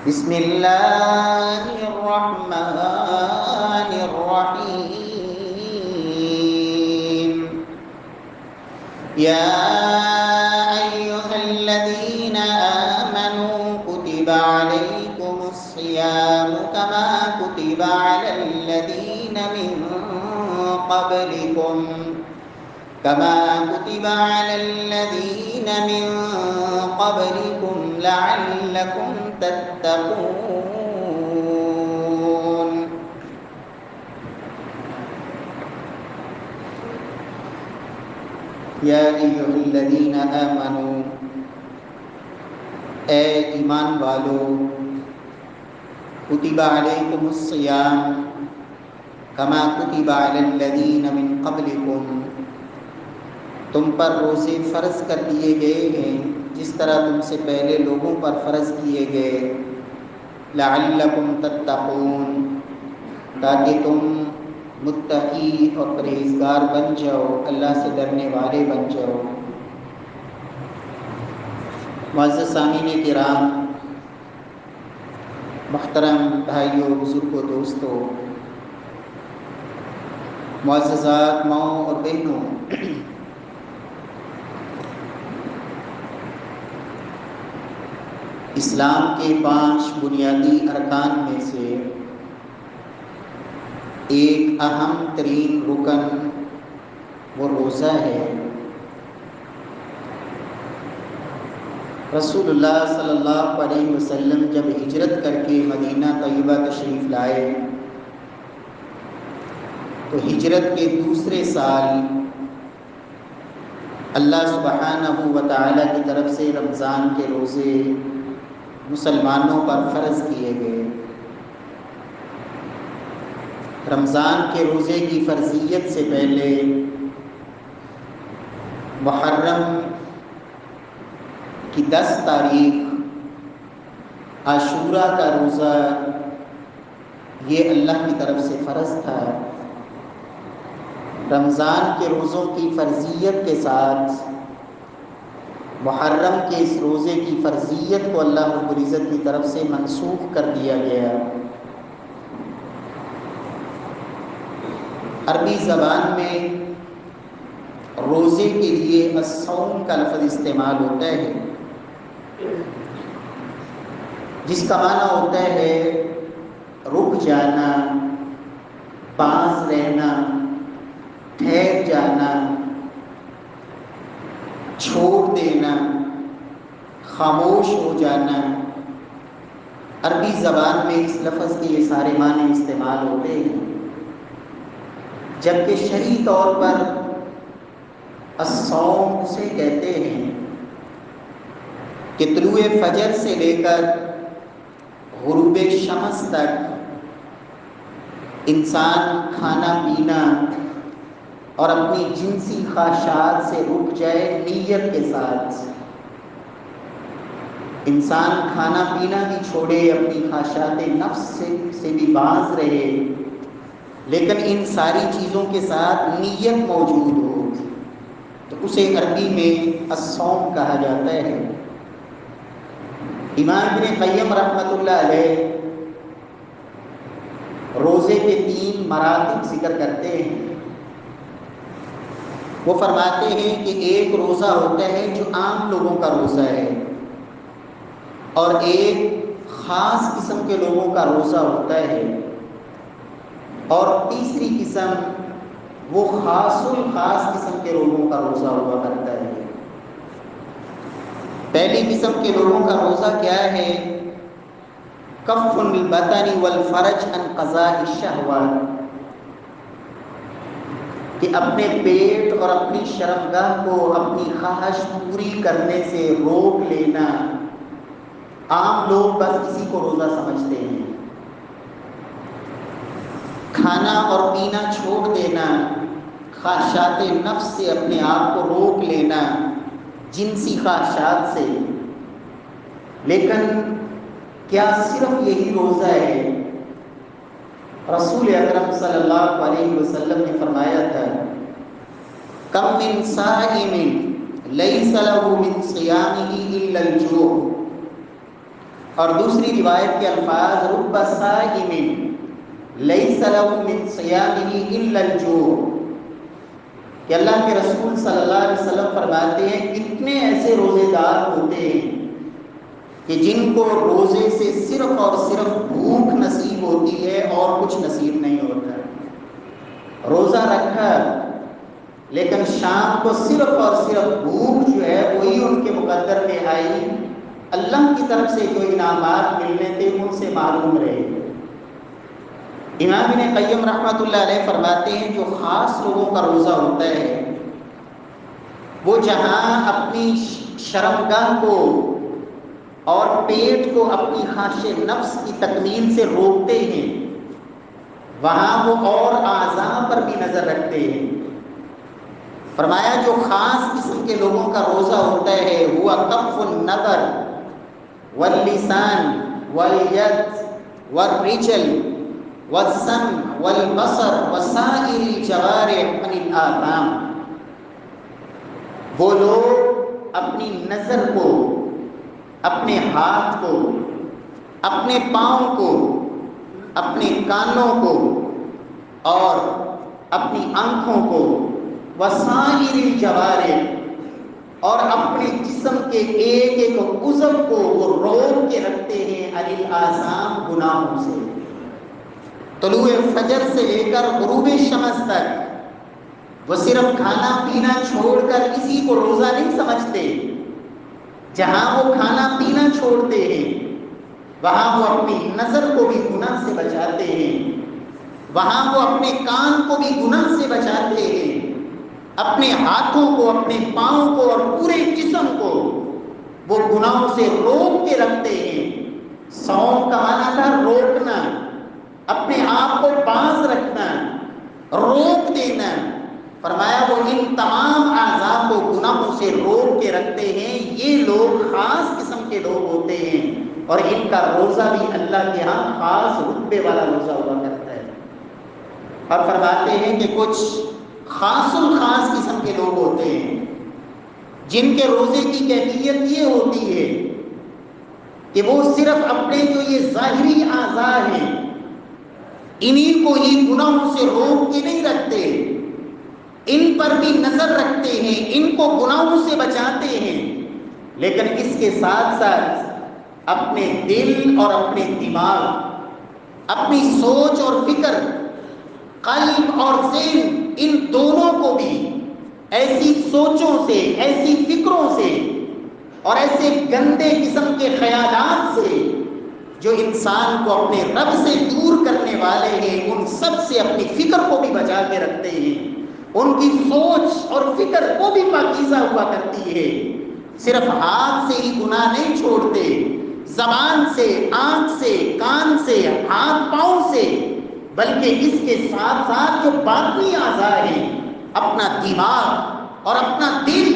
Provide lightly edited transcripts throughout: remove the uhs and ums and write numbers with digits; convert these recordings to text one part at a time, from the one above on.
بسم اللہ الرحمن الرحیم یا ایہا الذین آمنوا کتب علیکم الصیام کما کتب علی الذین من قبلکم لعلکم تتقون۔ یا ایہا الذین آمنوا، اے ایمان والو، کتب علیکم الصیام کما کتب علی الذین من قبلکم، تم پر روزے فرض کر دیے گئے ہیں جس طرح تم سے پہلے لوگوں پر فرض کیے گئے، لعلکم تتقون، تاکہ تم متقی اور پرہیزگار بن جاؤ، اللہ سے ڈرنے والے بن جاؤ۔ معزز سامعین کرام، محترم بھائیوں، بزرگوں، دوستوں، معززات ماؤں اور بہنوں، اسلام کے 5 بنیادی ارکان میں سے ایک اہم ترین رکن وہ روزہ ہے۔ رسول اللہ صلی اللہ علیہ وسلم جب ہجرت کر کے مدینہ طیبہ تشریف لائے تو ہجرت کے دوسرے سال اللہ سبحانہ و تعالیٰ کی طرف سے رمضان کے روزے مسلمانوں پر فرض کیے گئے۔ رمضان کے روزے کی فرضیت سے پہلے محرم کی 10 تاریخ عاشورہ کا روزہ یہ اللہ کی طرف سے فرض تھا۔ رمضان کے روزوں کی فرضیت کے ساتھ محرم کے اس روزے کی فرضیت کو اللہ رب العزت کی طرف سے منسوخ کر دیا گیا۔ عربی زبان میں روزے کے لیے الصوم کا لفظ استعمال ہوتا ہے، جس کا معنی ہوتا ہے رک جانا، پاس رہنا، ٹھہر جانا، چھوڑ دینا، خاموش ہو جانا۔ عربی زبان میں اس لفظ کے یہ سارے معنی استعمال ہوتے ہیں، جبکہ شرعی طور پر الصوم اسے کہتے ہیں کہ طلوع فجر سے لے کر غروب شمس تک انسان کھانا پینا اور اپنی جنسی خواہشات سے رک جائے، نیت کے ساتھ انسان کھانا پینا بھی چھوڑے، اپنی خواہشات نفس سے بھی باز رہے، لیکن ان ساری چیزوں کے ساتھ نیت موجود ہو، تو اسے عربی میں الصوم کہا جاتا ہے۔ امام ابن قیم رحمۃ اللہ علیہ روزے کے 3 مراتب ذکر کرتے ہیں۔ وہ فرماتے ہیں کہ ایک روزہ ہوتا ہے جو عام لوگوں کا روزہ ہے، اور ایک خاص قسم کے لوگوں کا روزہ ہوتا ہے، اور تیسری قسم وہ خاص الخاص قسم کے لوگوں کا روزہ ہوا کرتا ہے۔ پہلی قسم کے لوگوں کا روزہ کیا ہے؟ کف البطن والفرج عن قضاء الشہوات، کہ اپنے پیٹ اور اپنی شرمگاہ کو اپنی خواہش پوری کرنے سے روک لینا۔ عام لوگ بس اسی کو روزہ سمجھتے ہیں۔ کھانا اور پینا چھوڑ دینا، خواہشات نفس سے اپنے آپ کو روک لینا، جنسی خواہشات سے۔ لیکن کیا صرف یہی روزہ ہے؟ رسول اکرم صلی اللہ علیہ وسلم نے فرمایا تھا، کم من صائم لیس له من صیامہ الا الجوع، اور دوسری روایت کے الفاظ رب صائم لیس له من صیامه الا الجوع، کہ اللہ کے رسول صلی اللہ علیہ وسلم فرماتے ہیں کتنے ایسے روزے دار ہوتے ہیں کہ جن کو روزے سے صرف اور صرف بھوک نصیب ہوتی ہے اور کچھ نصیب نہیں ہوتا ہے۔ روزہ رکھا لیکن شام کو صرف اور صرف بھوک جو ہے وہی ان کے مقدر میں آئی، اللہ کی طرف سے جو انعامات ملنے تھے ان سے معلوم رہے۔ امام ابن قیم رحمۃ اللہ علیہ فرماتے ہیں جو خاص لوگوں کا روزہ ہوتا ہے وہ جہاں اپنی شرمگاہ کو اور پیٹ کو اپنی خواہش نفس کی تکمیل سے روکتے ہیں، وہاں وہ اور اعضاء پر بھی نظر رکھتے ہیں۔ فرمایا جو خاص قسم کے لوگوں کا روزہ ہوتا ہے وہ کف النظر واللسان والید والرجل والسمع والبصر وسائر الجوارح عن الآثام، وہ لوگ اپنی نظر کو، اپنے ہاتھ کو، اپنے پاؤں کو، اپنے کانوں کو اور اپنی آنکھوں کو، وسائر الجوارح اور اپنے جسم کے ایک ایک عضو کو وہ روک کے رکھتے ہیں عن الآثام، گناہوں سے۔ طلوع فجر سے لے کر غروب شمس تک وہ صرف کھانا پینا چھوڑ کر اسی کو روزہ نہیں سمجھتے، جہاں وہ کھانا پینا چھوڑتے ہیں وہاں وہ اپنی نظر کو بھی گناہ سے بچاتے ہیں، وہاں وہ اپنے کان کو بھی گناہ سے بچاتے ہیں، اپنے ہاتھوں کو، اپنے پاؤں کو اور پورے جسم کو وہ گناہوں سے روک کے رکھتے ہیں۔ صوم کا معنی تھا روکنا، اپنے آپ کو باز رکھنا، روک دینا۔ فرمایا وہ ان تمام اعضاء کو گناہوں سے روک کے رکھتے ہیں، یہ لوگ خاص قسم کے لوگ ہوتے ہیں اور ان کا روزہ بھی اللہ کے ہاں خاص رتبے والا روزہ ہوا کرتا ہے۔ اور فرماتے ہیں کہ کچھ خاص الخاص قسم کے لوگ ہوتے ہیں جن کے روزے کی کیفیت یہ ہوتی ہے کہ وہ صرف اپنے جو یہ ظاہری اعضاء ہیں انہی کو ہی گناہوں سے روک کے نہیں رکھتے، ان پر بھی نظر رکھتے ہیں، ان کو گناہوں سے بچاتے ہیں، لیکن اس کے ساتھ ساتھ اپنے دل اور اپنے دماغ، اپنی سوچ اور فکر، قلب اور ذہن، ان دونوں کو بھی ایسی سوچوں سے، ایسی فکروں سے اور ایسے گندے قسم کے خیالات سے جو انسان کو اپنے رب سے دور کرنے والے ہیں ان سب سے اپنی فکر کو بھی بچا کے رکھتے ہیں، ان کی سوچ اور فکر وہ بھی پاکیزہ ہوا کرتی ہے۔ صرف ہاتھ سے ہی گناہ نہیں چھوڑتے، زبان سے، آنکھ سے، کان سے، ہاتھ پاؤں سے، بلکہ اس کے ساتھ ساتھ جو باقی اعضاء ہیں، اپنا دماغ اور اپنا دل،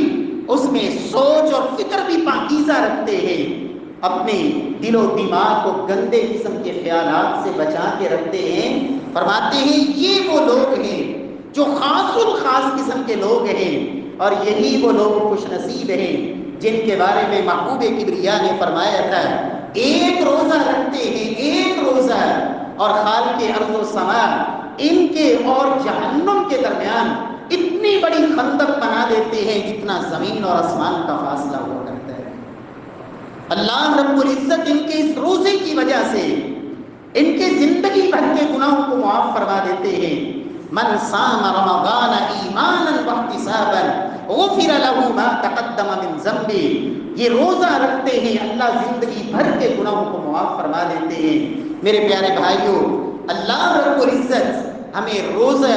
اس میں سوچ اور فکر بھی پاکیزہ رکھتے ہیں، اپنے دل و دماغ کو گندے قسم کے خیالات سے بچا کے رکھتے ہیں۔ فرماتے ہیں یہ وہ لوگ ہیں جو خاص الخاص قسم کے لوگ ہیں، اور یہی وہ لوگ خوش نصیب ہیں جن کے بارے میں محبوب کبریا نے فرمایا تھا ایک روزہ رکھتے ہیں، ایک روزہ، اور خالق ارض و سما ان کے اور جہنم کے درمیان اتنی بڑی خندق بنا دیتے ہیں جتنا زمین اور آسمان کا فاصلہ ہوا کرتا ہے۔ اللہ رب العزت ان کے اس روزے کی وجہ سے ان کے زندگی بھر کے گناہوں کو معاف فرما دیتے ہیں۔ من صام رمضان ایمانا واحتسابا غفر له ما تقدم من ذنبه، یہ روزہ رکھتے ہیں اللہ زندگی بھر کے گناہوں کو معاف فرما دیتے ہیں۔ میرے پیارے بھائیوں، اللہ رب العزت ہمیں روزہ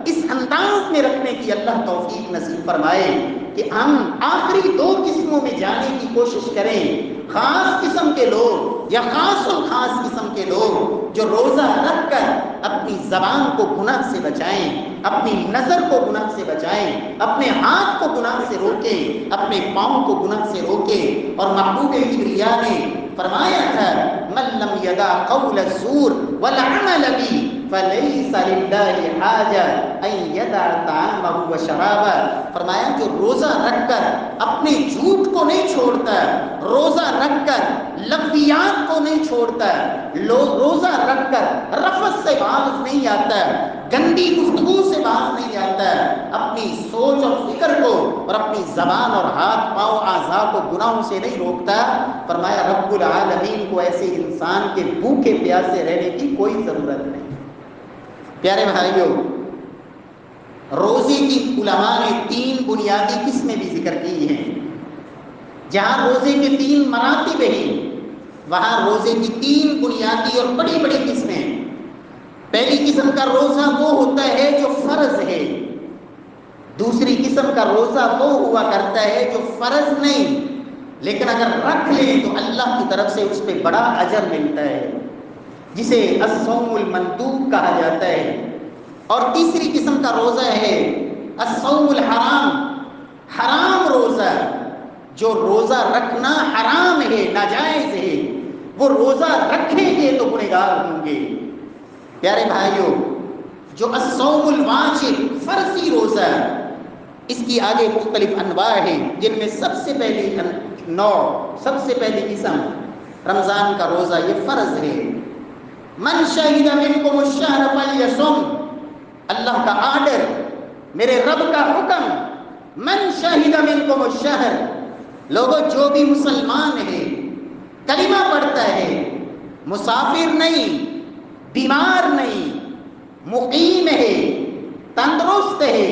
اس انداز میں رکھنے کی اللہ توفیق نصیب فرمائے کہ ہم آخری دو قسموں میں جانے کی کوشش کریں۔ خاص قسم کے لوگ یا خاص الخاص قسم کے لوگ جو روزہ رکھ کر اپنی زبان کو گناہ سے بچائیں، اپنی نظر کو گناہ سے بچائیں، اپنے ہاتھ کو گناہ سے روکیں، اپنے پاؤں کو گناہ سے روکیں۔ اور محبوب کبریا نے فرمایا تھا من لم یدع قول الزور والعمل به فلیس للہ حاجہ ان یدع طعامہ وشرابہ۔ فرمایا جو روزہ رکھ کر اپنے جھوٹ کو نہیں چھوڑتا، روزہ رکھ کر لغویات کو نہیں چھوڑتا، روزہ رکھ کر رفث سے باز نہیں آتا، گندی گفتگو سے باز نہیں آتا، اپنی سوچ اور فکر کو اور اپنی زبان اور ہاتھ پاؤں اعضاء کو گناہوں سے نہیں روکتا، فرمایا رب العالمین کو ایسے انسان کے بھوکے پیاسے رہنے کی کوئی ضرورت نہیں۔ پیارے بھائیوں، روزے کی علماء نے 3 بنیادی قسمیں بھی ذکر کی ہیں۔ جہاں روزے کے 3 مراتب ہیں، وہاں روزے کی 3 بنیادی اور بڑی بڑی قسمیں۔ پہلی قسم کا روزہ وہ ہوتا ہے جو فرض ہے، دوسری قسم کا روزہ وہ ہوا کرتا ہے جو فرض نہیں، لیکن اگر رکھ لیں تو اللہ کی طرف سے اس پہ بڑا اجر ملتا ہے، جسے الصوم المندوب کہا جاتا ہے۔ اور تیسری قسم کا روزہ ہے الصوم الحرام، حرام روزہ، جو روزہ رکھنا حرام ہے، ناجائز ہے، وہ روزہ رکھیں گے تو گنہگار ہوں گے۔ پیارے بھائیوں، جو الصوم الواجب، فرضی روزہ، اس کی آگے مختلف انواع ہیں، جن میں سب سے پہلی قسم رمضان کا روزہ، یہ فرض ہے۔ من شہد منکم الشہر فلیصم، اللہ کا آرڈر، میرے رب کا حکم، من شہد منکم الشہر، لوگوں جو بھی مسلمان ہے، کلمہ پڑھتا ہے، مسافر نہیں، بیمار نہیں، مقیم ہے، تندرست ہے،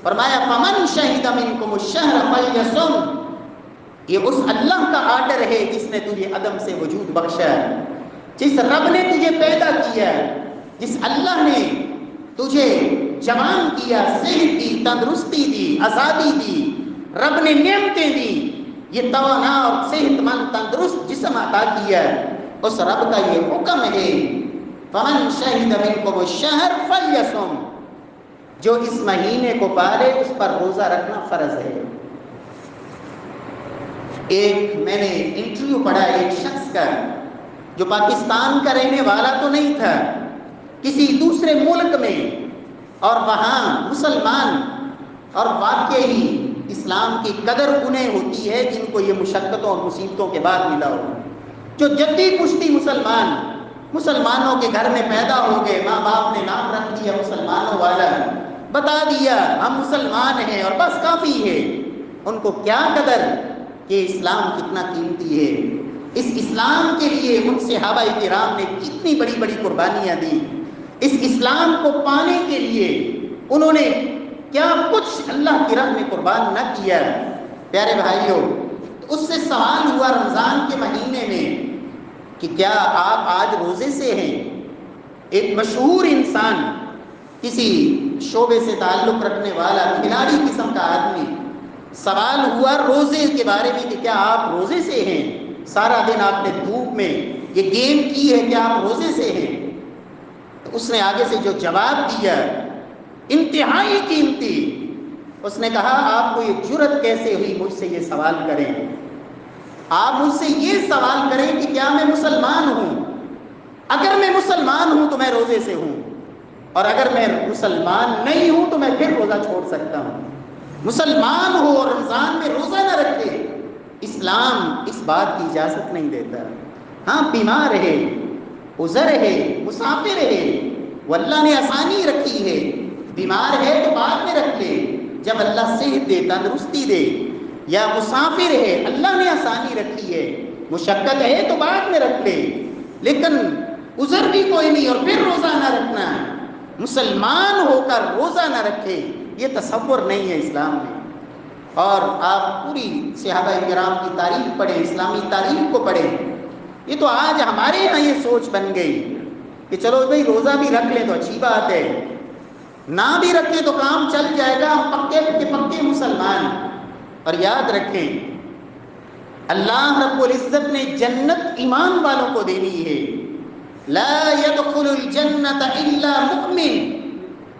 فرمایا فمن شہد منکم الشہر فلیصم، یہ اس اللہ کا آرڈر ہے جس نے تجھے عدم سے وجود بخشا ہے، جس رب نے تجھے پیدا کیا، جس اللہ نے تجھے جوان کیا، صحت دی، تندرستی دی، آزادی دی، رب نے نعمتیں دی، یہ توانا اور صحت مند تندرست جسم عطا کیا، اس رب کا یہ حکم ہے فمن شہد منکم الشہر فلیصم، جو اس مہینے کو پالے اس پر روزہ رکھنا فرض ہے۔ میں نے انٹرویو پڑھا ایک شخص کا، جو پاکستان کا رہنے والا تو نہیں تھا، کسی دوسرے ملک میں، اور وہاں مسلمان، اور واقعی اسلام کی قدر انہیں ہوتی ہے جن کو یہ مشقتوں اور مصیبتوں کے بعد ملا ہو، جو جدی پشتی مسلمانوں کے گھر میں پیدا ہو گئے، ماں باپ نے نام رکھ دیا مسلمانوں والا، بتا دیا ہم مسلمان ہیں اور بس کافی ہے، ان کو کیا قدر کہ اسلام کتنا قیمتی ہے، اس اسلام کے لیے ان صحابہ کرام نے کتنی بڑی بڑی قربانیاں دی، اس اسلام کو پانے کے لیے انہوں نے کیا کچھ اللہ کی راہ میں قربان نہ کیا۔ پیارے بھائیوں، اس سے سوال ہوا رمضان کے مہینے میں کہ کیا آپ آج روزے سے ہیں؟ ایک مشہور انسان، کسی شعبے سے تعلق رکھنے والا کھلاڑی قسم کا آدمی، سوال ہوا روزے کے بارے میں کہ کیا آپ روزے سے ہیں؟ سارا دن آپ نے دھوپ میں یہ گیم کی ہے، کیا آپ روزے سے ہیں؟ تو اس نے آگے سے جو جواب دیا انتہائی قیمتی، اس نے کہا آپ کو یہ جرأت کیسے ہوئی مجھ سے یہ سوال کریں؟ آپ مجھ سے یہ سوال کریں کہ کیا میں مسلمان ہوں؟ اگر میں مسلمان ہوں تو میں روزے سے ہوں، اور اگر میں مسلمان نہیں ہوں تو میں پھر روزہ چھوڑ سکتا ہوں۔ مسلمان ہو اور رمضان میں روزہ نہ رکھے، اسلام اس بات کی اجازت نہیں دیتا۔ ہاں، بیمار ہے، عذر ہے، مسافر ہے، وہ اللہ نے آسانی رکھی ہے، بیمار ہے تو بعد میں رکھ لے جب اللہ صحت دے، تندرستی دے، یا مسافر ہے اللہ نے آسانی رکھی ہے، مشقت ہے تو بعد میں رکھ لے، لیکن عذر بھی کوئی نہیں اور پھر روزہ نہ رکھنا، مسلمان ہو کر روزہ نہ رکھے، یہ تصور نہیں ہے اسلام میں۔ اور آپ پوری صحابہ کرام کی تاریخ پڑھیں، اسلامی تاریخ کو پڑھیں، یہ تو آج ہمارے یہاں یہ سوچ بن گئی کہ چلو بھائی روزہ بھی رکھ لیں تو اچھی بات ہے، نہ بھی رکھیں تو کام چل جائے گا، ہم پکے کے پکے مسلمان۔ اور یاد رکھیں، اللہ رب العزت نے جنت ایمان والوں کو دینی ہے، لا يدخل الجنت الا مؤمن،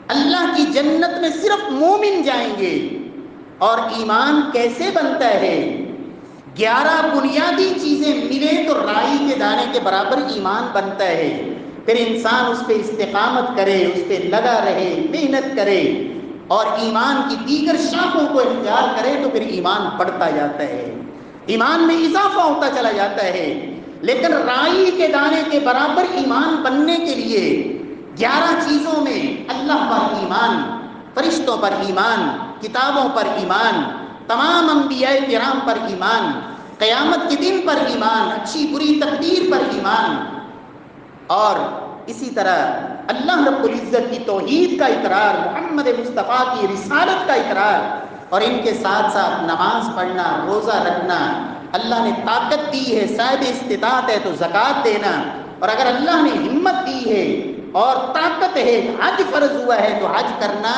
اللہ کی جنت میں صرف مومن جائیں گے۔ اور ایمان کیسے بنتا ہے؟ 11 بنیادی چیزیں ملیں تو رائی کے دانے کے برابر ایمان بنتا ہے، پھر انسان اس پہ استقامت کرے، اس پہ لگا رہے، محنت کرے، اور ایمان کی دیگر شاخوں کو اختیار کرے تو پھر ایمان بڑھتا جاتا ہے، ایمان میں اضافہ ہوتا چلا جاتا ہے۔ لیکن رائی کے دانے کے برابر ایمان بننے کے لیے 11 چیزوں میں اللہ پر ایمان، فرشتوں پر ایمان، کتابوں پر ایمان، تمام انبیاء کرام پر ایمان، قیامت کے دن پر ایمان، اچھی بری تقدیر پر ایمان، اور اسی طرح اللہ رب العزت کی توحید کا اقرار، محمد مصطفیٰ کی رسالت کا اقرار، اور ان کے ساتھ ساتھ نماز پڑھنا، روزہ رکھنا، اللہ نے طاقت دی ہے، صاحب استطاعت ہے تو زکوٰۃ دینا، اور اگر اللہ نے ہمت دی ہے اور طاقت ہے، حج فرض ہوا ہے تو حج کرنا،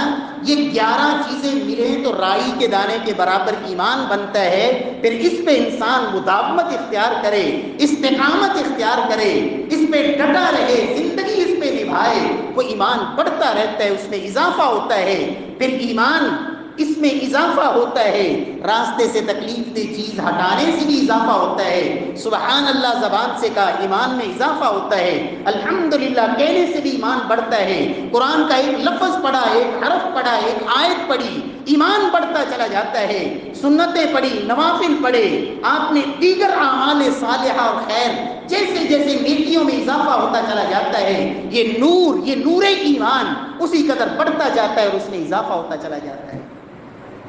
یہ 11 چیزیں ملیں تو رائی کے دانے کے برابر ایمان بنتا ہے۔ پھر اس پہ انسان مداومت اختیار کرے، استقامت اختیار کرے، اس پہ ڈٹا رہے، زندگی اس پہ نبھائے، وہ ایمان بڑھتا رہتا ہے، اس میں اضافہ ہوتا ہے۔ پھر ایمان اس میں اضافہ ہوتا ہے، راستے سے تکلیف دہ چیز ہٹانے سے بھی اضافہ ہوتا ہے، سبحان اللہ زبان سے کہا ایمان میں اضافہ ہوتا ہے، الحمدللہ کہنے سے بھی ایمان بڑھتا ہے، قرآن کا ایک لفظ پڑھا، ایک حرف پڑھا، ایک آیت پڑھی، ایمان بڑھتا چلا جاتا ہے، سنتیں پڑھی، نوافل پڑھے، آپ نے دیگر اعمال صالحہ اور خیر جیسے جیسے نیکیوں میں اضافہ ہوتا چلا جاتا ہے، یہ نور ایمان اسی قدر بڑھتا جاتا ہے اور اس میں اضافہ ہوتا چلا جاتا ہے۔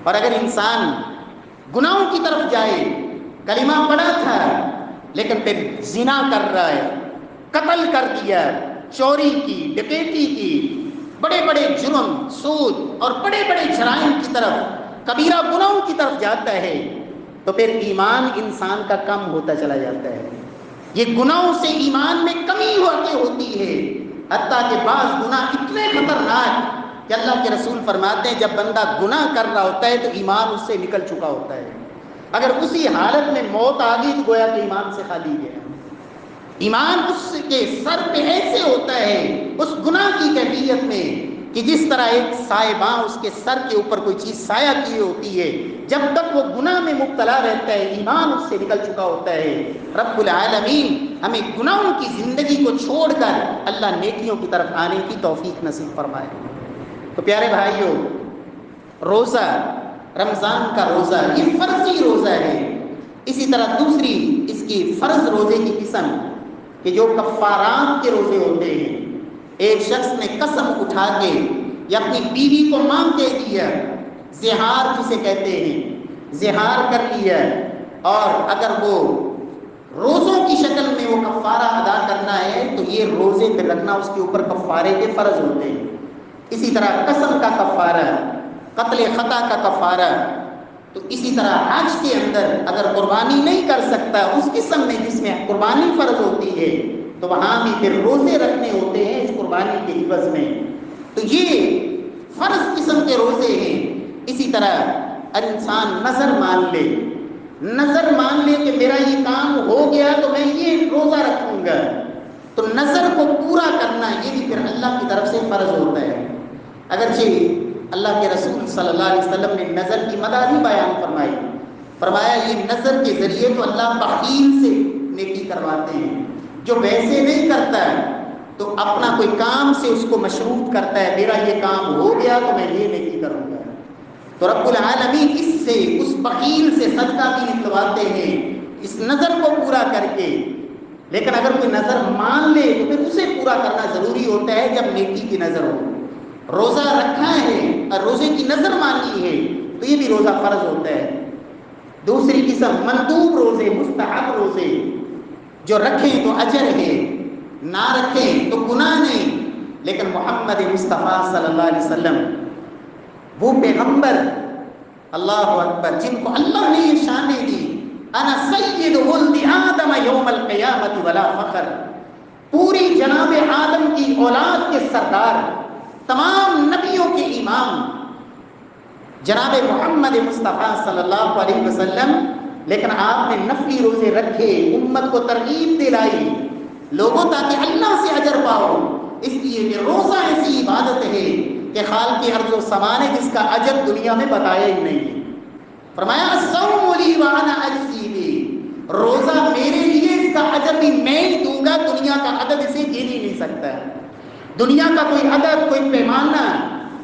اور اگر انسان گناہوں کی طرف جائے، کلمہ پڑھا تھا لیکن پھر زنا کر رہا ہے، قتل کر دیا، چوری کی، ڈکیتی کی، بڑے بڑے جرم، سود اور بڑے بڑے جرائم کی طرف، کبیرہ گناہوں کی طرف جاتا ہے، تو پھر ایمان انسان کا کم ہوتا چلا جاتا ہے۔ یہ گناہوں سے ایمان میں کمی ہوتی ہے، حتیٰ کہ بعض گناہ اتنے خطرناک کہ اللہ کے رسول فرماتے ہیں جب بندہ گناہ کر رہا ہوتا ہے تو ایمان اس سے نکل چکا ہوتا ہے، اگر اسی حالت میں موت آ گئی تو گویا کہ ایمان سے خالی گیا۔ ایمان اس کے سر پہ ایسے ہوتا ہے اس گناہ کی کیفیت میں کہ جس طرح ایک سائباں اس کے سر کے اوپر کوئی چیز سایہ کی ہوتی ہے، جب تک وہ گناہ میں مبتلا رہتا ہے ایمان اس سے نکل چکا ہوتا ہے۔ رب العالمین ہمیں گناہوں کی زندگی کو چھوڑ کر اللہ نیکیوں کی طرف آنے کی توفیق نصیب فرمائے۔ تو پیارے بھائیوں، روزہ، رمضان کا روزہ یہ فرضی روزہ ہے۔ اسی طرح دوسری اس کی فرض روزے کی قسم کہ جو کفارات کے روزے ہوتے ہیں، ایک شخص نے قسم اٹھا کے یا اپنی بیوی کو مانگ کے دیا، زہار جسے کہتے ہیں، زہار کر لیا، اور اگر وہ روزوں کی شکل میں وہ کفارہ ادا کرنا ہے تو یہ روزے پہ رکھنا اس کے اوپر کفارے کے فرض ہوتے ہیں۔ اسی طرح قسم کا کفارہ، قتل خطا کا کفارہ، تو اسی طرح حج کے اندر اگر قربانی نہیں کر سکتا اس قسم میں جس میں قربانی فرض ہوتی ہے تو وہاں بھی پھر روزے رکھنے ہوتے ہیں اس قربانی کے عوض میں۔ تو یہ فرض قسم کے روزے ہیں۔ اسی طرح اگر انسان نظر مان لے، نظر مان لے کہ میرا یہ کام ہو گیا تو میں یہ روزہ رکھوں گا، تو نظر کو پورا کرنا یہ بھی پھر اللہ کی طرف سے فرض ہوتا ہے۔ اگرچہ اللہ کے رسول صلی اللہ علیہ وسلم نے نظر کی مدد ہی بیان فرمائی، فرمایا یہ نظر کے ذریعے تو اللہ بخیل سے نیکی کرواتے ہیں، جو ویسے نہیں کرتا تو اپنا کوئی کام سے اس کو مشروط کرتا ہے، میرا یہ کام ہو گیا تو میں یہ نیکی کروں گا، تو رب العالمین اس سے اس بخیل سے صدقہ بھی نکلواتے ہیں اس نظر کو پورا کر کے۔ لیکن اگر کوئی نظر مان لے تو پھر اسے پورا کرنا ضروری ہوتا ہے جب نیکی کی نظر ہو۔ روزہ رکھا ہے اور روزے کی نظر مانی ہے تو یہ بھی روزہ فرض ہوتا ہے۔ دوسری قسم مندوب روزے، مستحب روزے، جو رکھیں تو اجر ہے، نہ رکھیں تو گناہ نہیں۔ لیکن محمد مصطفیٰ صلی اللہ علیہ وسلم وہ پیغمبر، اللہ اکبر، جن کو اللہ نے یہ شانیں دی، انا سید ولد آدم یوم القیامت ولا فخر، پوری جناب آدم کی اولاد کے سردار، تمام نبیوں کے امام جناب محمد مصطفیٰ صلی اللہ علیہ وسلم، لیکن آپ نے نفلی روزے رکھے، امت کو ترغیب دلائی، لوگوں تاکہ اللہ سے اجر پاؤ، اس لیے کہ روزہ ایسی عبادت ہے کہ خالق ارض و سما نے جس کا اجر دنیا میں بتایا ہی نہیں۔ فرمایا الصوم لی وانا اجزی بہ، روزہ میرے لیے، اس کا اجر بھی میں ہی دوں گا، دنیا کا عدد اسے گن ہی نہیں سکتا، دنیا کا کوئی عدد، کوئی پیمانہ،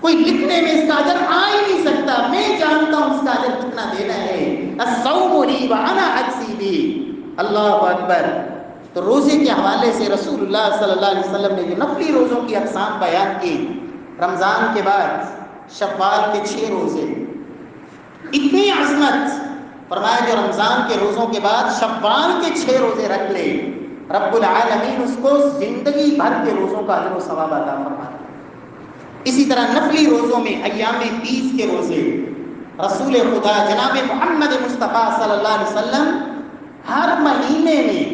کوئی لکھنے میں اس کا اجر آ ہی نہیں سکتا، میں جانتا ہوں اس کا اجر کتنا دینا ہے۔ الصوم لی وانا اجزی بہ، اللہ اکبر۔ تو روزے کے حوالے سے رسول اللہ صلی اللہ علیہ وسلم نے جو نفلی روزوں کی اقسام بیان کی، رمضان کے بعد شوال کے 6 روزے، اتنی عظمت، فرمایا جو رمضان کے روزوں کے بعد شوال کے 6 روزے رکھ لے، رب العالمین اس کو زندگی بھر کے روزوں کا اجر و ثواب عطا فرماتا ہے۔ اسی طرح نفلی روزوں میں ایام 20 کے روزے، رسول خدا جناب محمد مصطفیٰ صلی اللہ علیہ وسلم ہر مہینے میں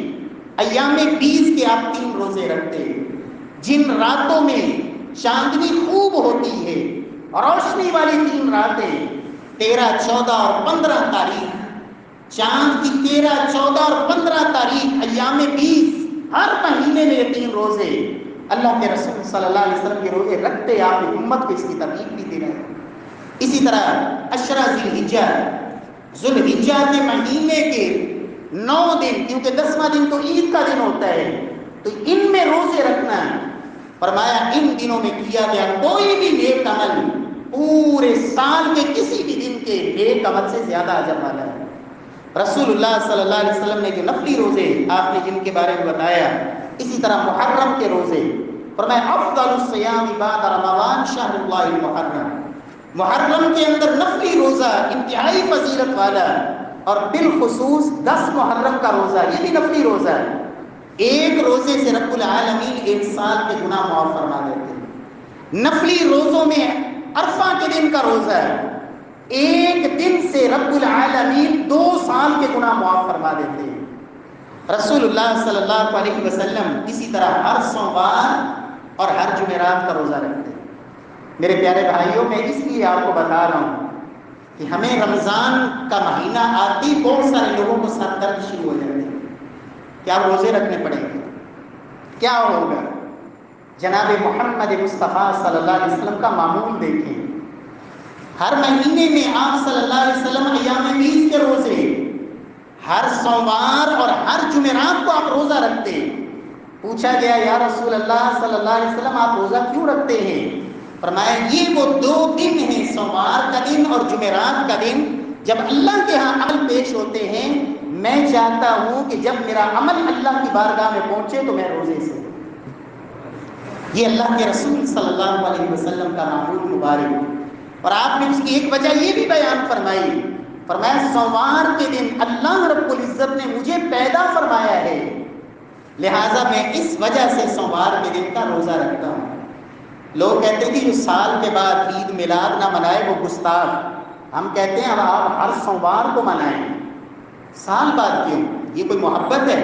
ایام 20 کے آپ 3 روزے رکھتے، جن راتوں میں چاندنی خوب ہوتی ہے، روشنی والی 3 راتیں 13، 14 اور 15 تاریخ، چاند کی 13، 14 اور 15 تاریخ ایام 20، ہر مہینے میں یہ 3 روزے اللہ کے رسول صلی اللہ علیہ وسلم کے روزے رکھتے، آپ کی امت کو اس کی ترغیب بھی دے رہے ہیں۔ اسی طرح عشرہ ذی الحجہ کے مہینے کے 9 دن، کیونکہ 10واں دن تو عید کا دن ہوتا ہے، تو ان میں روزے رکھنا ہے۔ فرمایا ان دنوں میں کیا گیا کوئی بھی نیک عمل پورے سال کے کسی بھی دن کے نیک عمل سے زیادہ اجر والا ہے۔ رسول اللہ صلی اللہ علیہ وسلم نے جو نفلی روزے آپ نے جن کے بارے میں بتایا، اسی طرح محرم کے روزے، فرمایا افضل الصیام بعد رمضان شہر اللہ المحرم، محرم کے اندر نفلی روزہ انتہائی فضیلت والا، اور بالخصوص 10 محرم کا روزہ، یہ بھی نفلی روزہ ہے، ایک روزے سے رب العالمین 1 سال کے گناہ معاف فرما دیتے ہیں۔ نفلی روزوں میں عرفہ کے دن کا روزہ ہے، ایک دن سے رب العالمین 2 سال کے گناہ معاف فرما دیتے ہیں۔ رسول اللہ صلی اللہ علیہ وسلم اسی طرح ہر سوموار اور ہر جمعرات کا روزہ رکھتے ہیں۔ میرے پیارے بھائیوں، میں اس لیے آپ کو بتا رہا ہوں کہ ہمیں رمضان کا مہینہ آتی بہت سارے لوگوں کو سر درد شروع ہو جاتے ہیں کہ آپ روزے رکھنے پڑیں گے، کیا ہوگا؟ جناب محمد مصطفیٰ صلی اللہ علیہ وسلم کا معمول دیکھیں، ہر مہینے میں آپ صلی اللہ علیہ وسلم ایام 20 کے روزے، ہر سوموار اور ہر جمعرات کو آپ روزہ رکھتے۔ پوچھا گیا یا رسول اللہ صلی اللہ علیہ وسلم آپ روزہ کیوں رکھتے ہیں؟ فرمایا یہ وہ 2 دن ہیں، سوموار کا دن اور جمعرات کا دن، جب اللہ کے ہاں عمل پیش ہوتے ہیں، میں چاہتا ہوں کہ جب میرا عمل اللہ کی بارگاہ میں پہنچے تو میں روزے سے، یہ اللہ کے رسول صلی اللہ علیہ وسلم کا معمول مبارک۔ اور آپ نے اس کی ایک وجہ یہ بھی بیان فرمائی، فرمایا سوموار کے دن اللہ رب العزت نے مجھے پیدا فرمایا ہے، لہٰذا میں اس وجہ سے سوموار کے دن کا روزہ رکھتا ہوں۔ لوگ کہتے ہیں کہ جو سال کے بعد عید میلاد نہ منائے وہ گستاخ، ہم کہتے ہیں اب آپ ہر سوموار کو منائیں، سال بعد کیوں؟ یہ کوئی محبت ہے؟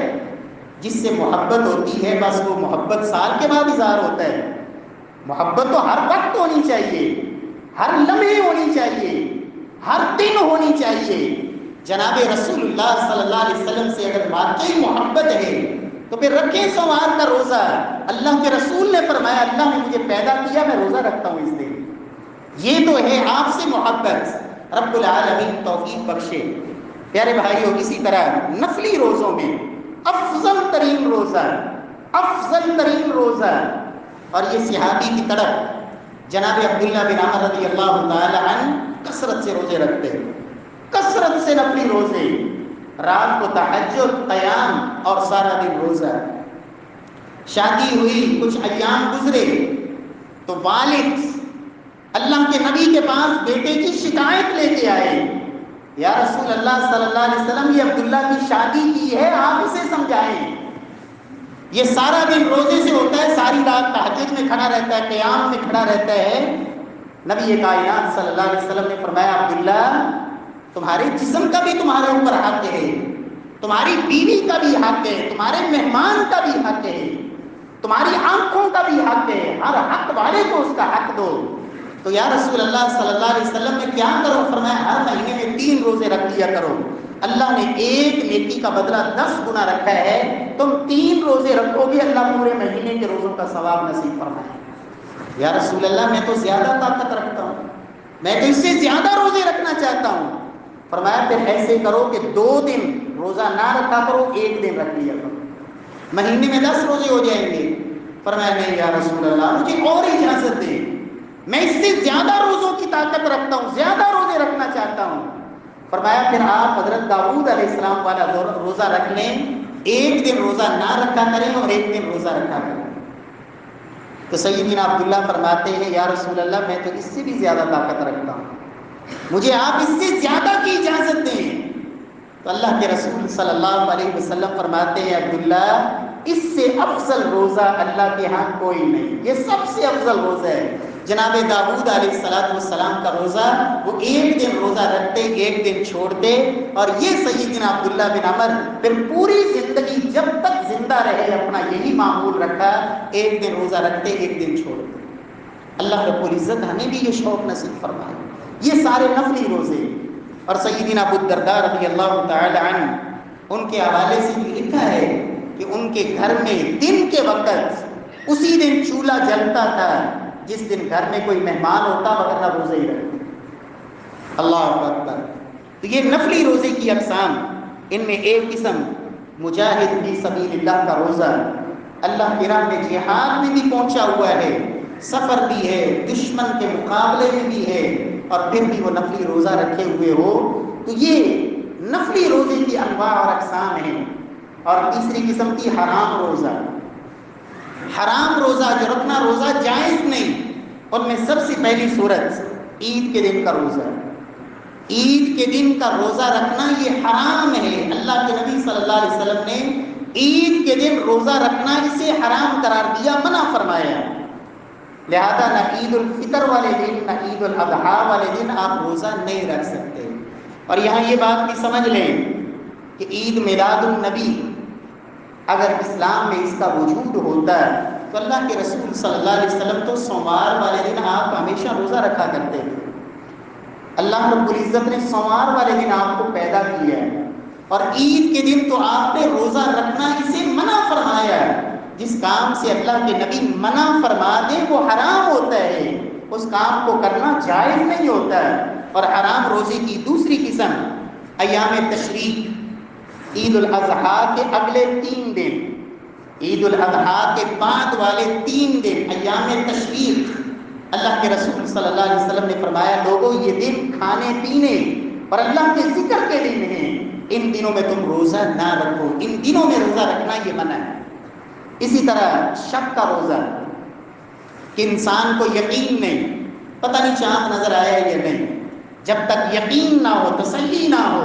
جس سے محبت ہوتی ہے بس وہ محبت سال کے بعد اظہار ہوتا ہے۔ محبت تو ہر وقت ہونی چاہیے، ہر لمحے ہونی چاہیے، ہر دن ہونی چاہیے۔ جناب رسول اللہ صلی اللہ علیہ وسلم سے اگر واقعی محبت ہے تو پھر رکھیں سوموار کا روزہ۔ اللہ کے رسول نے فرمایا اللہ نے مجھے پیدا کیا، میں روزہ رکھتا ہوں اس دن، یہ تو ہے آپ سے محبت، رب العالمین توفیق بخشے۔ پیارے بھائیوں، اسی طرح نفلی روزوں میں افضل ترین روزہ، افضل ترین روزہ، اور یہ صحابی کی طرف جناب عبداللہ بن عمر رضی اللہ تعالی عنہ کثرت سے روزے رکھتے ہیں، کثرت سے نفلی روزے، رات کو تہجد، قیام اور سارا دن روزہ۔ شادی ہوئی، کچھ ایام گزرے تو والد اللہ کے نبی کے پاس بیٹے کی شکایت لے کے آئے، یا رسول اللہ صلی اللہ علیہ وسلم یہ عبداللہ کی شادی کی ہے، آپ اسے سمجھائیں، یہ سارا دن روزے سے ہوتا ہے، ساری رات تہجد میں کھڑا رہتا ہے، قیام میں کھڑا رہتا ہے۔ نبی کائنات صلی اللہ علیہ وسلم نے فرمایا عبداللہ تمہارے جسم کا بھی تمہارے اوپر حق ہے، تمہاری بیوی کا بھی حق ہے، تمہارے مہمان کا بھی حق ہے، تمہاری آنکھوں کا بھی حق ہے، ہر حق والے کو اس کا حق دو۔ تو یا رسول اللہ صلی اللہ علیہ وسلم نے کیا کرو؟ فرمایا ہر مہینے میں 3 روزے رکھ لیا کرو، اللہ نے ایک نیکی کا بدلہ 10 گنا رکھا ہے، تم 3 روزے رکھو گے اللہ پورے مہینے کے روزوں کا ثواب نصیب فرمائے۔ یا رسول اللہ میں تو زیادہ طاقت رکھتا ہوں، میں تو اس سے زیادہ روزے رکھنا چاہتا ہوں۔ فرمایا پھر ایسے کرو کہ 2 دن روزہ نہ رکھا کرو، 1 دن رکھ لیا کرو، مہینے میں 10 روزے ہو جائیں گے۔ فرمایا نہیں یا رسول اللہ مجھے اور اجازت دے، میں اس سے زیادہ روزوں کی طاقت رکھتا ہوں، زیادہ روزے رکھنا چاہتا ہوں۔ فرمایا پھر آپ حضرت داؤد علیہ السلام والا روزہ رکھ لیں، ایک دن روزہ نہ رکھا کریں اور ایک دن روزہ رکھا کریں۔ تو سیدنا عبداللہ فرماتے ہیں یا رسول اللہ میں تو اس سے بھی زیادہ طاقت رکھتا ہوں، مجھے آپ اس سے زیادہ کی اجازت دیں۔ تو اللہ کے رسول صلی اللہ علیہ وسلم فرماتے ہیں عبداللہ اس سے افضل روزہ اللہ کے ہاں کوئی نہیں، یہ سب سے افضل روزہ ہے۔ جناب داؤد علیہ السلام کا روزہ، وہ ایک دن روزہ رکھتے ایک دن چھوڑتے، اور یہ سیدنا عبداللہ بن عمر پھر پوری زندگی جب تک زندہ رہے اپنا یہی معمول رکھا، ایک دن روزہ رکھتے ایک دن چھوڑتے۔ اللہ رب العزت ہمیں بھی یہ شوق نصیب فرمائے۔ یہ سارے نفلی روزے، اور سیدنا ابو الدرداء رضی اللہ تعالی عنہ ان کے حوالے سے بھی لکھا ہے کہ ان کے گھر میں دن کے وقت اسی دن چولہا جلتا تھا جس دن گھر میں کوئی مہمان ہوتا، وغیرہ روزے ہی رکھتے۔ اللہ اکبر۔ تو یہ نفلی روزے کی اقسام، ان میں ایک قسم مجاہد فی سبیل اللہ کا روزہ، اللہ کی راہ میں جہاد میں بھی پہنچا ہوا ہے، سفر بھی ہے، دشمن کے مقابلے میں بھی ہے، اور پھر بھی وہ نفلی روزہ رکھے ہوئے ہو۔ تو یہ نفلی روزے کی انواع اور اقسام ہیں۔ اور تیسری قسم کی حرام روزہ، حرام روزہ جو رکھنا روزہ جائز نہیں، ان میں سب سے پہلی صورت عید کے دن کا روزہ۔ عید کے دن کا روزہ رکھنا یہ حرام ہے۔ اللہ کے نبی صلی اللہ علیہ وسلم نے عید کے دن روزہ رکھنا اسے حرام قرار دیا، منع فرمایا۔ لہذا نہ عید الفطر والے دن نہ عید الاضحیٰ والے دن آپ روزہ نہیں رکھ سکتے۔ اور یہاں یہ بات بھی سمجھ لیں کہ عید میلاد النبی اگر اسلام میں اس کا وجود ہوتا ہے تو اللہ کے رسول صلی اللہ علیہ وسلم تو سوموار والے دن آپ ہمیشہ روزہ رکھا کرتے تھے۔ اللہ رب العزت نے سوموار والے دن آپ کو پیدا کیا ہے، اور عید کے دن تو آپ نے روزہ رکھنا اسے منع فرمایا ہے۔ جس کام سے اللہ کے نبی منع فرما دیں وہ حرام ہوتا ہے، اس کام کو کرنا جائز نہیں ہوتا ہے۔ اور حرام روزے کی دوسری قسم ایام تشریق، عید الاضحیٰ کے اگلے 3 دن، عید الاضحیٰ کے بعد والے 3 دن ایام تشریق، اللہ کے رسول صلی اللہ علیہ وسلم نے فرمایا لوگوں یہ دن کھانے پینے اور اللہ کے ذکر کے دن ہیں، ان دنوں میں تم روزہ نہ رکھو، ان دنوں میں روزہ رکھنا یہ منع ہے۔ اسی طرح شک کا روزہ، کہ انسان کو یقین نہیں، پتہ نہیں چاند نظر آیا ہے یا نہیں، جب تک یقین نہ ہو، تسلی نہ ہو۔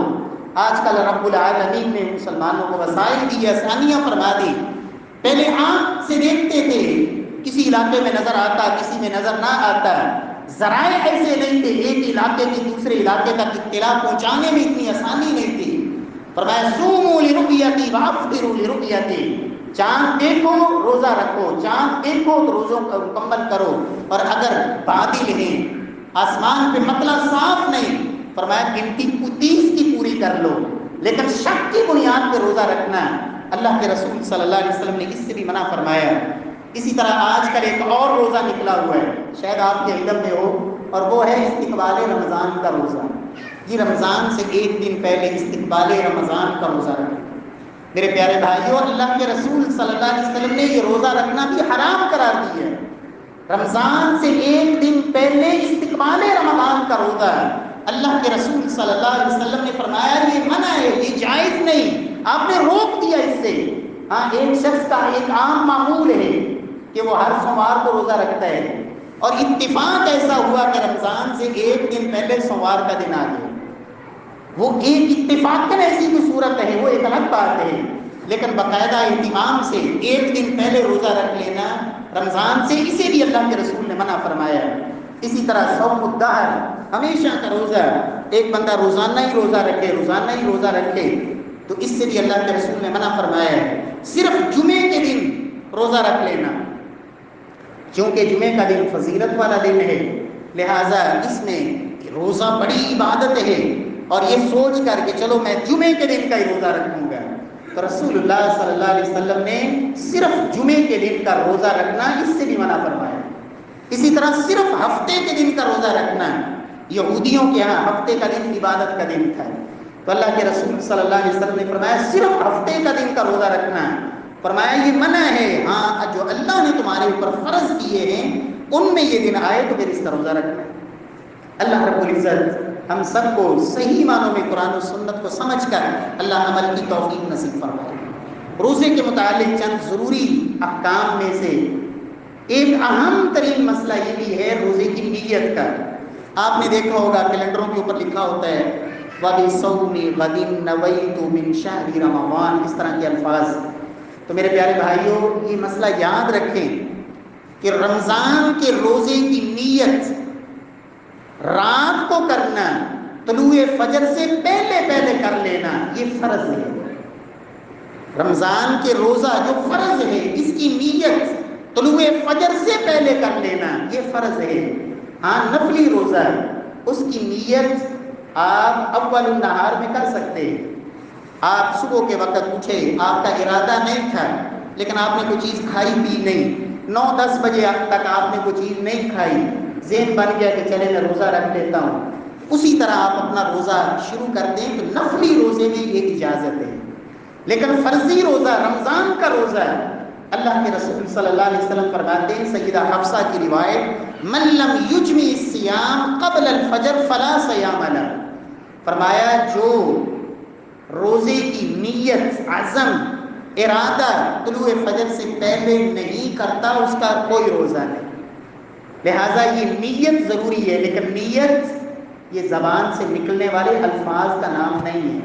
آج کل رب العالمین نے مسلمانوں کو وسائل دی، آسانیاں فرما دی۔ پہلے آنکھ سے دیکھتے تھے، کسی علاقے میں نظر آتا، کسی میں نظر نہ آتا، ذرائع ایسے نہیں تھے، ایک علاقے کی دوسرے علاقے تک اطلاع پہنچانے میں اتنی آسانی نہیں تھی۔ فرمایا صوموا لرؤیتی وافطروا لرؤیتی، چاند دیکھو روزہ رکھو، چاند دیکھو تو روزوں کا مکمل کرو، اور اگر بادل ہیں آسمان پہ مطلع صاف نہیں، فرمایا گنتی 30 کی پوری کر لو، لیکن شک کی بنیاد پہ روزہ رکھنا اللہ کے رسول صلی اللہ علیہ وسلم نے اس سے بھی منع فرمایا۔ اسی طرح آج کل ایک اور روزہ نکلا ہوا ہے، شاید آپ کے علم میں ہو، اور وہ ہے استقبال رمضان کا روزہ۔ یہ رمضان سے ایک دن پہلے استقبال رمضان کا روزہ رکھیں۔ میرے پیارے بھائیوں، اللہ کے رسول صلی اللہ علیہ وسلم نے یہ روزہ رکھنا بھی حرام قرار دیا ہے۔ رمضان سے ایک دن پہلے استقبال رمضان کا روزہ ہے، اللہ کے رسول صلی اللہ علیہ وسلم نے فرمایا یہ منع ہے، یہ جائز نہیں، آپ نے روک دیا اس سے۔ ہاں ایک شخص کا ایک عام معمول ہے کہ وہ ہر سوموار کو روزہ رکھتا ہے، اور اتفاق ایسا ہوا کہ رمضان سے ایک دن پہلے سوموار کا دن آ گیا، وہ ایک اتفاقاً ایسی کوئی صورت ہے، وہ ایک الگ بات ہے، لیکن باقاعدہ اہتمام سے ایک دن پہلے روزہ رکھ لینا رمضان سے، اسے بھی اللہ کے رسول نے منع فرمایا ہے۔ اسی طرح صوم الدہر، ہمیشہ کا روزہ، ایک بندہ روزانہ ہی روزہ رکھے، روزانہ ہی روزہ رکھے، تو اس سے بھی اللہ کے رسول نے منع فرمایا ہے۔ صرف جمعے کے دن روزہ رکھ لینا، کیونکہ جمعے کا دن فضیلت والا دن ہے، لہٰذا اس میں روزہ بڑی عبادت ہے، اور یہ سوچ کر کہ چلو میں جمعے کے دن کا ہی روزہ رکھوں گا، تو رسول اللہ صلی اللہ علیہ وسلم نے صرف جمعے کے دن کا روزہ رکھنا اس سے بھی منع فرمایا۔ اسی طرح صرف ہفتے کے دن کا روزہ رکھنا، یہودیوں کے ہاں ہفتے کا دن عبادت کا دن تھا، تو اللہ کے رسول صلی اللہ علیہ وسلم نے فرمایا صرف ہفتے کا دن کا روزہ رکھنا، فرمایا یہ منع ہے، ہاں جو اللہ نے تمہارے اوپر فرض کیے ہیں ان میں یہ دن آئے تو پھر اس کا روزہ رکھنا۔ اللہ رب العزت ہم سب کو صحیح معنوں میں قرآن و سنت کو سمجھ کر اللہ عمل کی توفیق نصیب فرمائے۔ روزے کے متعلق چند ضروری احکام میں سے ایک اہم ترین مسئلہ یہ بھی ہے روزے کی نیت کا۔ آپ نے دیکھا ہوگا کیلنڈروں کے اوپر لکھا ہوتا ہے وَبِصَوْمِ غَدٍ نَوَيْتُ مِنْ شَهْرِ رَمَضَان، اس طرح کے الفاظ۔ تو میرے پیارے بھائیوں، یہ مسئلہ یاد رکھیں کہ رمضان کے روزے کی نیت رات کو کرنا، طلوع فجر سے پہلے پہلے کر لینا، یہ فرض ہے۔ رمضان کے روزہ جو فرض ہے اس کی نیت طلوع فجر سے پہلے کر لینا یہ فرض ہے۔ ہاں نفلی روزہ اس کی نیت آپ اول النہار میں کر سکتے ہیں۔ آپ صبح کے وقت اٹھے، آپ کا ارادہ نہیں تھا لیکن آپ نے کوئی چیز کھائی بھی نہیں، 9-10 بجے تک آپ نے کوئی چیز نہیں کھائی، ذہن بن گیا کہ چلے میں روزہ رکھ لیتا ہوں، اسی طرح آپ اپنا روزہ شروع کر دیں تو نفلی روزے میں یہ اجازت ہے۔ لیکن فرضی روزہ رمضان کا روزہ اللہ کے رسول صلی اللہ علیہ وسلم فرماتے ہیں، سیدہ حفصہ کی روایت، من لم یجمع الصیام قبل الفجر فلا صیام له، فرمایا جو روزے کی نیت، عزم، ارادہ طلوع فجر سے پہلے نہیں کرتا اس کا کوئی روزہ نہیں۔ لہٰذا یہ نیت ضروری ہے، لیکن نیت یہ زبان سے نکلنے والے الفاظ کا نام نہیں ہے۔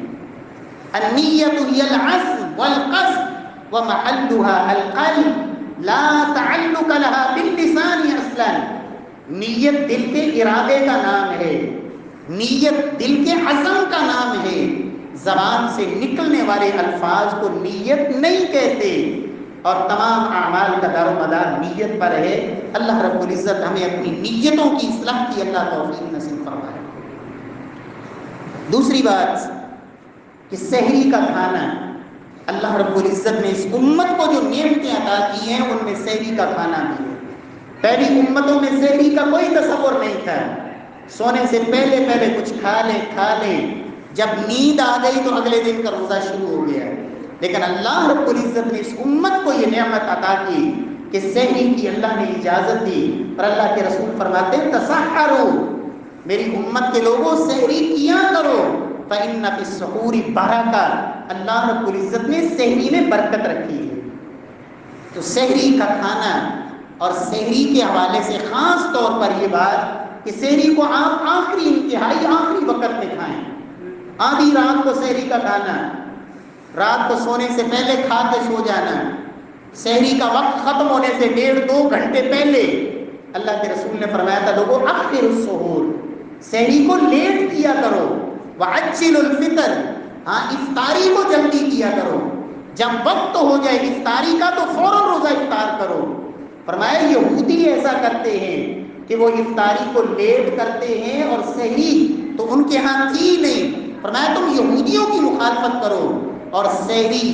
النیت هی العزم والقصد ومحلها القلب لا تعلق لها باللسان اصلا۔ نیت دل کے ارادے کا نام ہے، نیت دل کے عزم کا نام ہے، زبان سے نکلنے والے الفاظ کو نیت نہیں کہتے، اور تمام اعمال کا دار و مدار نیت پر ہے۔ اللہ رب العزت ہمیں اپنی نیتوں کی اصلاح کی اللہ توفیق نصیب فرمائے۔ دوسری بات کہ سحری کا کھانا، اللہ رب العزت نے اس امت کو جو نعمتیں عطا کی ہیں ان میں سحری کا کھانا بھی ہے۔ پہلی امتوں میں سحری کا کوئی تصور نہیں تھا، سونے سے پہلے پہلے کچھ کھا لیں، جب نیند آ گئی تو اگلے دن کا روزہ شروع ہو گیا۔ لیکن اللہ رب العزت نے اس امت کو یہ نعمت عطا کی کہ سحری کی اللہ نے اجازت دی، اور اللہ کے رسول فرماتے ہیں تسحروا، میری امت کے لوگوں سحری کیا کرو، فإن فی السحور برکہ، اللہ رب العزت نے سحری میں برکت رکھی ہے۔ تو سحری کا کھانا، اور سحری کے حوالے سے خاص طور پر یہ بات کہ سحری کو آپ آخری انتہائی آخری وقت میں کھائیں، آدھی رات کو سحری کا کھانا، رات کو سونے سے پہلے کھا کے سو جانا، سحری کا وقت ختم ہونے سے 1.5-2 گھنٹے پہلے اللہ کے رسول نے فرمایا تھا لوگوں اخر السحور، سحری کو لیٹ کیا کرو، وعجلوا الفطر، ہاں افطاری کو جلدی کیا کرو، جب وقت ہو جائے افطاری کا تو فوراً روزہ افطار کرو۔ فرمایا یہودی ایسا کرتے ہیں کہ وہ افطاری کو لیٹ کرتے ہیں اور سحری تو ان کے ہاں تھی نہیں، فرمایا تم یہودیوں کی مخالفت کرو اور سحری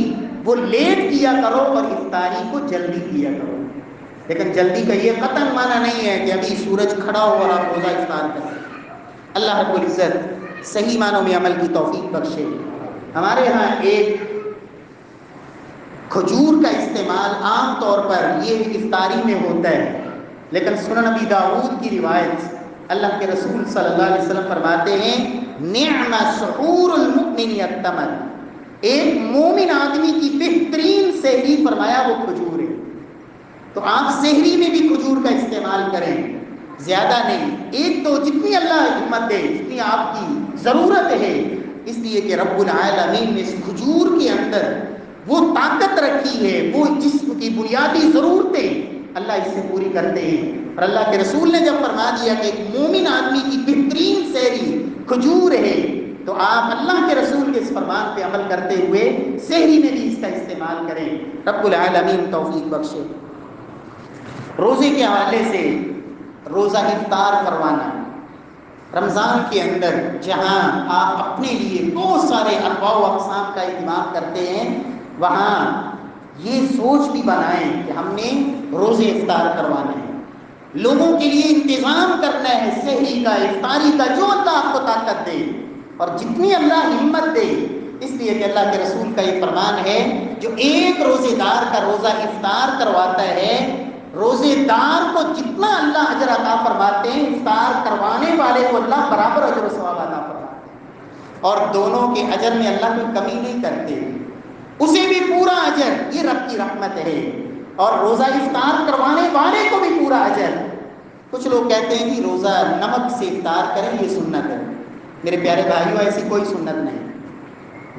وہ لیٹ کیا کرو اور افطاری کو جلدی کیا کرو۔ لیکن جلدی کا یہ قطعاً معنی نہیں ہے کہ ابھی سورج کھڑا ہو اور آپ روزہ افطار کریں۔ اللہ رب العزت صحیح معنوں میں عمل کی توفیق بخشے۔ ہمارے ہاں ایک کھجور کا استعمال عام طور پر یہ افطاری میں ہوتا ہے، لیکن سنن نبی داؤد کی روایت اللہ کے رسول صلی اللہ علیہ وسلم فرماتے ہیں نعم سحور المؤمن التمر، ایک مومن آدمی کی بہترین سحری فرمایا وہ کھجور ہے۔ تو آپ سحری میں بھی کھجور کا استعمال کریں، زیادہ نہیں، 1-2 جتنی اللہ ہمت دے، جتنی آپ کی ضرورت ہے، اس لیے کہ رب العالمین نے اس کھجور کے اندر وہ طاقت رکھی ہے، وہ جسم کی بنیادی ضرورتیں اللہ اس سے پوری کرتے ہیں۔ اور اللہ کے رسول نے جب فرما دیا کہ ایک مومن آدمی کی بہترین سحری کھجور ہے، تو آپ اللہ کے رسول کے اس فرمان پہ عمل کرتے ہوئے سحری میں بھی اس کا استعمال کریں۔ رب العالمین توفیق بخشے۔ روزے کے حوالے سے روزہ افطار کروانا، رمضان کے اندر جہاں آپ اپنے لیے بہت سارے انواع و اقسام کا اہتمام کرتے ہیں، وہاں یہ سوچ بھی بنائیں کہ ہم نے روزے افطار کروانا ہے، لوگوں کے لیے انتظام کرنا ہے سحری کا، افطاری کا، جو اللہ آپ کو طاقت دے اور جتنی اللہ ہمت دے۔ اس لیے کہ اللہ کے رسول کا یہ فرمان ہے جو ایک روزے دار کا روزہ افطار کرواتا ہے، روزے دار کو جتنا اللہ اجر عطا فرماتے ہیں افطار کروانے والے کو اللہ برابر اجر و ثواب عطا فرماتے ہیں، اور دونوں کے اجر میں اللہ کوئی کمی نہیں کرتے۔ اسے بھی پورا اجر، یہ رب کی رحمت ہے۔ اور روزہ افطار کروانے والے کو بھی پورا اجر۔ کچھ لوگ کہتے ہیں کہ روزہ نمک سے افطار کریں، یہ سنت ہے۔ میرے پیارے بھائیوں، ایسی کوئی سنت نہیں،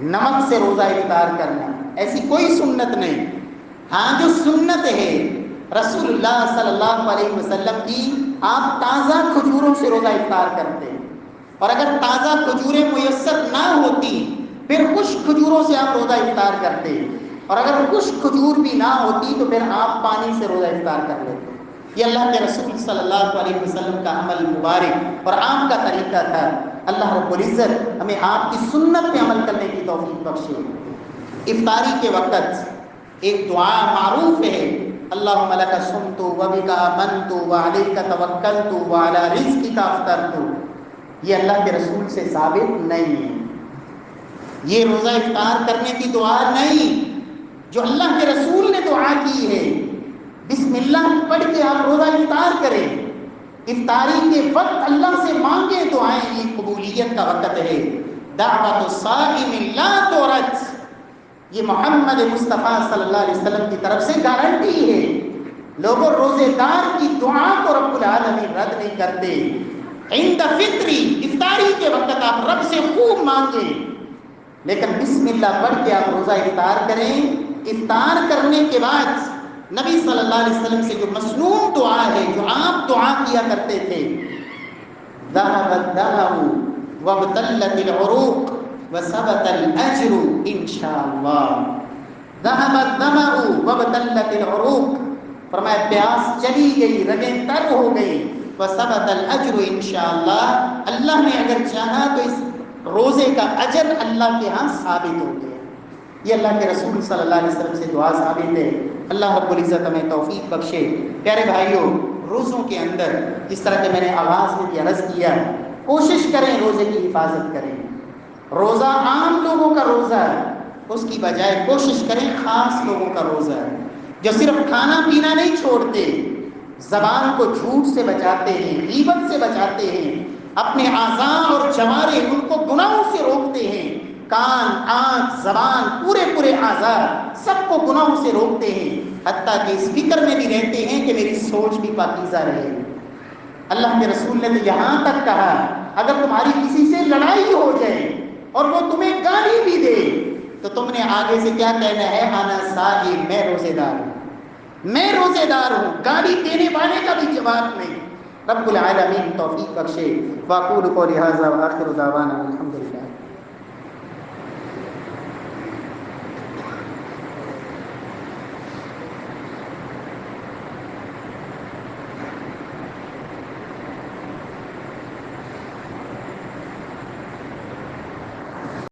نمک سے روزہ افطار کرنا ایسی کوئی سنت نہیں۔ ہاں جو سنت ہے رسول اللہ صلی اللہ علیہ وسلم کی، آپ تازہ کھجوروں سے روزہ افطار کرتے ہیں، اور اگر تازہ کھجوریں میسر نہ ہوتی پھر خشک کھجوروں سے آپ روزہ افطار کرتے، اور اگر خشک کھجور بھی نہ ہوتی تو پھر آپ پانی سے روزہ افطار کر لیتے۔ یہ اللہ کے رسول صلی اللہ علیہ وسلم کا عمل مبارک اور آپ کا طریقہ تھا۔ اللہ رب العزت ہمیں آپ کی سنت پہ عمل کرنے کی توفیق بخشے۔ افطاری کے وقت ایک دعا معروف ہے، اللہم لک صمت وبک آمنت وعلیک توکلت وعلی رزقک افطرت۔ یہ اللہ کے رسول سے ثابت نہیں ہے، یہ روزہ افطار کرنے کی دعا نہیں۔ جو اللہ کے رسول نے دعا کی ہے، بسم اللہ پڑھ کے آپ روزہ افطار کریں، افطاری کے وقت اللہ سے مانگیں دعائیں، یہ قبولیت کا وقت ہے۔ دعوت الصائم لا ترد، یہ محمد مصطفیٰ صلی اللہ علیہ وسلم کی طرف سے گارنٹی ہے۔ لوگوں، روزے دار کی دعا کو رب العالمین رد نہیں کرتے۔ عند فطری، افطاری کے وقت آپ رب سے خوب مانگیں، لیکن بسم اللہ پڑھ کے آپ روزہ افطار کریں۔ افطار کرنے کے بعد نبی صلی اللہ علیہ وسلم سے جو مسنون دعا ہے، جو آپ دعا کیا کرتے تھے، ذهب الدمع وابتلت العروق وثبت الاجر انشاءاللہ۔ ذهب الدمع وابتلت العروق، فرمایا پیاس چلی گئی، رگیں تر ہو گئی، وثبت الاجر انشاءاللہ، اللہ نے اگر چاہا تو اس روزے کا اجر اللہ کے ہاں ثابت ہو گیا۔ یہ اللہ کے رسول صلی اللہ علیہ وسلم سے دعا ثابت ہے۔ اللہ رب العزت ہمیں توفیق بخشے۔ پیارے بھائیوں، روزوں کے اندر جس طرح کہ میں نے آغاز میں بھی عرض کیا، کوشش کریں روزے کی حفاظت کریں۔ روزہ عام لوگوں کا روزہ ہے، اس کی بجائے کوشش کریں خاص لوگوں کا روزہ ہے، جو صرف کھانا پینا نہیں چھوڑتے، زبان کو جھوٹ سے بچاتے ہیں، غیبت سے بچاتے ہیں، اپنے اعضاء اور جوارح ان کو گناہوں سے روکتے ہیں، کان، آنکھ، زبان، پورے اعضاء سب کو گناہوں سے روکتے ہیں، حتیٰ کہ اس فکر میں بھی رہتے ہیں کہ میری سوچ بھی پاکیزہ رہے۔ اللہ کے رسول نے تو یہاں تک کہا، اگر تمہاری کسی سے لڑائی ہو جائے اور وہ تمہیں گالی بھی دے تو تم نے آگے سے کیا کہنا ہے؟ انا صائم، میں روزے دار ہوں، میں روزے دار ہوں، گالی دینے والے کا بھی جواب نہیں۔ رب العالمین توفیق بخشے۔ واقول قولی ھذا وآخر دعوانا الحمدللہ۔